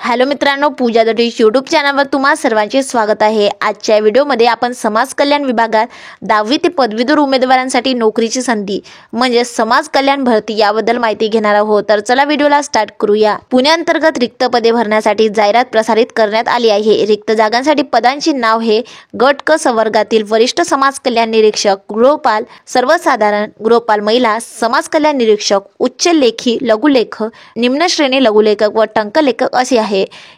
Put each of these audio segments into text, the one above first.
Hello मित्रांनो, पूजा दटीश YouTube चॅनलवर तुम्हा सर्वांचे स्वागत आहे। आजच्या व्हिडिओमध्ये आपण समाज कल्याण विभागात 10वी ते पदवीधर उमेदवारांसाठी नोकरीची संधी म्हणजे समाज कल्याण भरती याबद्दल माहिती घेणार आहोत। तर चला व्हिडिओला स्टार्ट करूया। पुण्याअंतर्गत रिक्त पदे भरण्यासाठी जाहिरात प्रसारित करण्यात आली आहे। रिक्त जागांसाठी पदांची नाव हे गट क संवर्गातील वरिष्ठ समाज कल्याण निरीक्षक, गृहपाल सर्वसाधारण, गृहपाल महिला, समाज कल्याण निरीक्षक, उच्च लेखी लघुलेखक, निम्न श्रेणी लघुलेखक व टंकलेखक असे आहे।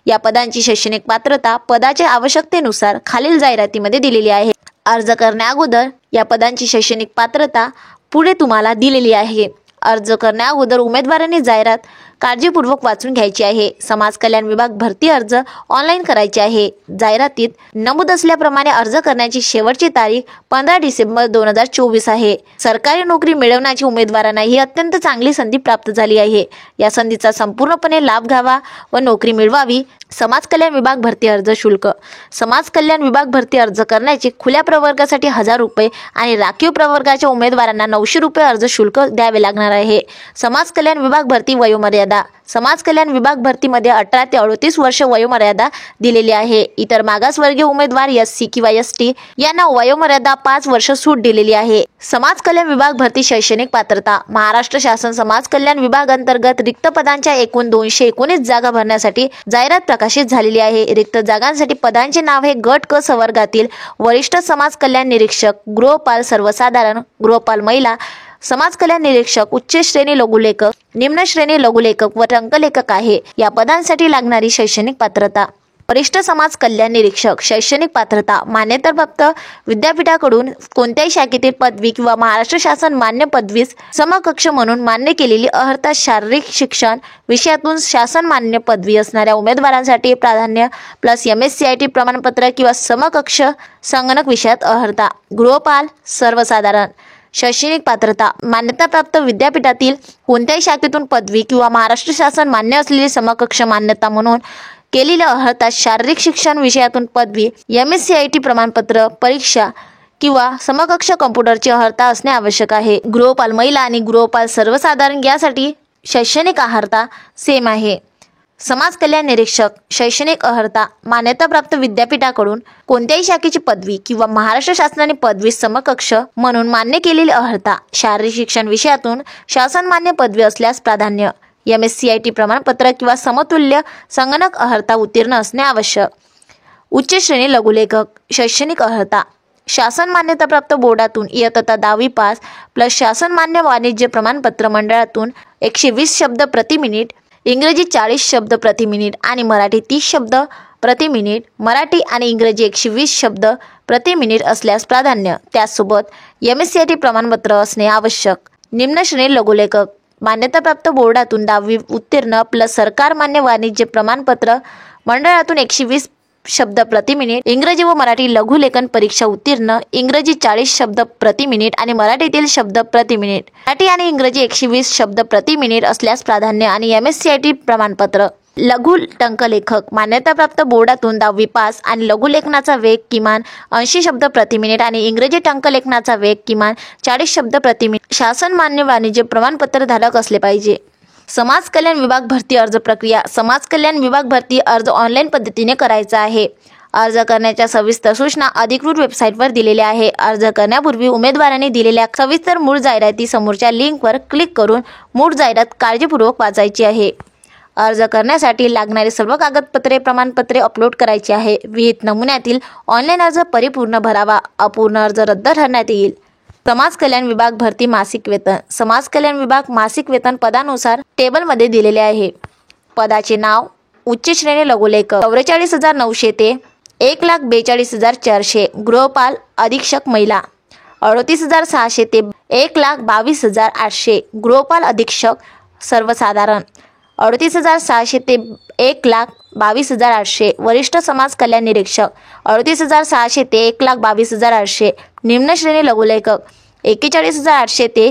या पदांची शैक्षणिक पात्रता पदाच्या आवश्यकतेनुसार खालील जाहिरातीमध्ये दिलेली आहे। अर्ज करण्या अगोदर या पदांची शैक्षणिक पात्रता पुढे तुम्हाला दिलेली आहे। अर्ज करण्या अगोदर उमेदवारांनी जाहिरात काळजीपूर्वक वाचून घ्यायची आहे। समाज कल्याण विभाग भरती अर्ज ऑनलाईन करायचे आहे। जाहिरातीत नमूद असल्याप्रमाणे अर्ज करण्याची शेवटची तारीख 15 डिसेंबर 2024 आहे। सरकारी नोकरी मिळवण्याची उमेदवारांना ही अत्यंत चांगली संधी प्राप्त झाली आहे। या संधीचा संपूर्णपणे लाभ घ्यावा व नोकरी मिळवावी। समाज कल्याण विभाग भरती अर्ज शुल्क। समाज कल्याण विभाग भरती अर्ज करण्याचे खुल्या प्रवर्गासाठी 1000 रुपये आणि राखीव प्रवर्गाच्या उमेदवारांना 900 रुपये अर्ज शुल्क द्यावे लागणार आहे। समाज कल्याण विभाग भरती वयोमर्यादा। समाज कल्याण विभाग भरतीमध्ये 18 ते 38 वर्ष वयोमर्यादा दिलेली आहे। इतर मागासवर्गीय उमेदवार SC किंवा ST यांना वयोमर्यादा 5 वर्ष सूट दिलेली आहे। समाज कल्याण विभाग भरती शैक्षणिक पात्रता। महाराष्ट्र शासन समाज कल्याण विभाग अंतर्गत रिक्त पदांच्या एकूण 219 जागा भरण्यासाठी जाहिरात प्रकाशित झालेली आहे। रिक्त जागांसाठी पदांचे नाव हे गट क संवर्गातील वरिष्ठ समाज कल्याण निरीक्षक, गृहपाल सर्वसाधारण, गृहपाल महिला, समाज कल्याण निरीक्षक, उच्च श्रेणी लघुलेखक, निम्न श्रेणी लघुलेखक व टंकलेखक आहे। या पदांसाठी लागणारी शैक्षणिक पात्रता। वरिष्ठ समाज कल्याण निरीक्षक। शैक्षणिक पात्रता मान्यताप्राप्त विद्यापीठाकडून कोणत्याही शाखेतील पदवी किंवा महाराष्ट्र शासन मान्य पदवीस समकक्ष म्हणून मान्य केलेली अर्हता शारीरिक शिक्षण विषयातून शासन मान्य पदवी असणाऱ्या उमेदवारांसाठी प्राधान्य प्लस MSc प्रमाणपत्र किंवा समकक्ष संगणक विषयात अर्हता। गृहपाल सर्वसाधारण। शैक्षणिक पात्रता मान्यताप्राप्त विद्यापीठातील कोणत्याही शाखेतून पदवी किंवा महाराष्ट्र शासन मान्य असलेली समकक्ष मान्यता म्हणून केलेली अर्हता शारीरिक शिक्षण विषयातून पदवी, MSc प्रमाणपत्र परीक्षा किंवा समकक्ष कॉम्प्युटरची अर्हता असणे आवश्यक आहे। गृहपाल महिला आणि गृहपाल सर्वसाधारण यासाठी शैक्षणिक अर्हता सेम आहे। समाज कल्याण निरीक्षक। शैक्षणिक अर्हता मान्यताप्राप्त विद्यापीठाकडून कोणत्याही शाखेची पदवी किंवा महाराष्ट्र शासनाने पदवी समकक्ष म्हणून मान्य केलेली अर्हता शारीरिक शिक्षण विषयातून शासन मान्य पदवी असल्यास प्राधान्य, MSc प्रमाणपत्र किंवा समतुल्य संगणक अर्हता उत्तीर्ण असणे आवश्यक। उच्च श्रेणी लघुलेखक। शैक्षणिक अर्हता शासन मान्यताप्राप्त बोर्डातून इयत्ता 10वी पास प्लस शासन मान्य वाणिज्य प्रमाणपत्र मंडळातून 120 शब्द प्रति मिनिट, इंग्रजी 40 शब्द प्रति मिनिट आणि मराठी 30 शब्द प्रति मिनिट, मराठी आणि इंग्रजी 120 शब्द प्रति मिनिट असल्यास प्राधान्य। त्याचसोबत MSc प्रमाणपत्र असणे आवश्यक। निम्न श्रेणी लघुलेखक। मान्यताप्राप्त बोर्डातून 10वी उत्तीर्ण प्लस सरकार मान्य वाणिज्य प्रमाणपत्र मंडळातून 120 शब्द प्रति मिनिट, इंग्रजी व मराठी लघुलेखन परीक्षा उत्तीर्ण, इंग्रजी 40 शब्द प्रति मिनिट आणि मराठीतील शब्द प्रति मिनिट, मराठी आणि इंग्रजी 120 शब्द प्रति मिनिट असल्यास प्राधान्य आणि MSc प्रमाणपत्र। लघु टंकलेखक। मान्यताप्राप्त बोर्डातून 10वी पास आणि लघुलेखनाचा वेग किमान 80 शब्द प्रति मिनिट आणि इंग्रजी टंकलेखनाचा वेग किमान 40 शब्द प्रति मिनिट, शासन मान्य वाणिज्य प्रमाणपत्र धारक असले पाहिजे। समाज कल्याण विभाग भरती अर्ज प्रक्रिया। समाज कल्याण विभाग भरती अर्ज ऑनलाईन पद्धतीने करायचा आहे। अर्ज करण्याच्या सविस्तर सूचना अधिकृत वेबसाईटवर दिलेल्या आहे। अर्ज करण्यापूर्वी उमेदवारांनी दिलेल्या सविस्तर मूळ जाहिराती समोरच्या लिंकवर क्लिक करून मूळ जाहिरात काळजीपूर्वक वाचायची आहे। अर्ज करण्यासाठी लागणारी सर्व कागदपत्रे प्रमाणपत्रे अपलोड करायची आहे। विहित नमुन्यातील ऑनलाईन अर्ज परिपूर्ण भरावा। अपूर्ण अर्ज रद्द ठरण्यात येईल। समाज कल्याण विभाग भरती मासिक वेतन। समाज कल्याण विभाग मासिक वेतन पदानुसार टेबलमध्ये दिलेले आहे। पदाचे नाव उच्च श्रेणी लघुलेखक 44,900 ते 1,42,400, गृहपाल अधीक्षक महिला 38,600 ते 1,22,800, गृहपाल अधीक्षक सर्वसाधारण 38,600 ते 1,22,800, वरिष्ठ समाज कल्याण निरीक्षक 38,600 ते 1,22,800, निम्न श्रेणी लघुलेखक 41,800 ते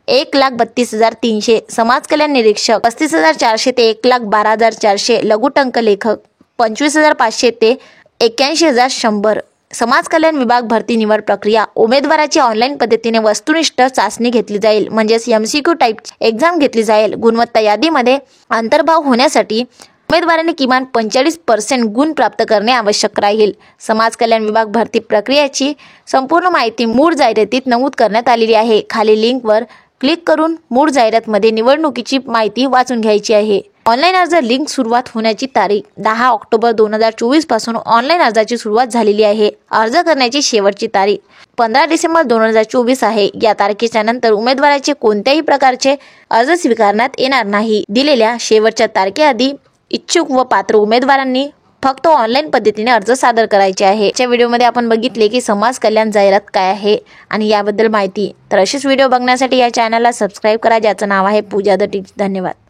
1,32,300, समाज कल्याण निरीक्षक 35,400 ते 1,12,400, लघु टंकलेखक 25,500 ते 81,100। समाज कल्याण विभाग भरती निवड प्रक्रिया। उमेदवाराची ऑनलाईन पद्धतीने वस्तुनिष्ठ चाचणी घेतली जाईल, म्हणजेच MCQ टाईप एक्झाम घेतली जाईल। गुणवत्ता यादीमध्ये अंतर्भाव होण्यासाठी उमेदवारांनी किमान 45% गुण प्राप्त करणे आवश्यक राहील। समाज कल्याण विभाग भरती प्रक्रियेची संपूर्ण माहिती मूळ जाहिरातीत नमूद करण्यात आलेली आहे। खाली लिंकवर क्लिक करून मूळ जाहिरातमध्ये निवडणुकीची माहिती वाचून घ्यायची आहे। ऑनलाईन अर्ज लिंक सुरुवात होण्याची तारीख 10 ऑक्टोबर 2024 पासून ऑनलाईन अर्जाची सुरुवात झालेली आहे। अर्ज करण्याची शेवटची तारीख 15 डिसेंबर 2024 आहे। या तारखेच्या नंतर उमेदवाराचे कोणत्याही प्रकारचे अर्ज स्वीकारण्यात येणार नाही। दिलेल्या शेवटच्या तारखेआधी इच्छुक व पात्र उमेदवारांनी फक्त ऑनलाईन पद्धतीने अर्ज सादर करायचे आहे। या व्हिडिओमध्ये आपण बघितले की समाज कल्याण जाहिरात काय आहे आणि याबद्दल माहिती। तर अशीच व्हिडिओ बघण्यासाठी या चॅनलला सबस्क्राईब करा, ज्याचं नाव आहे पूजा द टिप्स। धन्यवाद।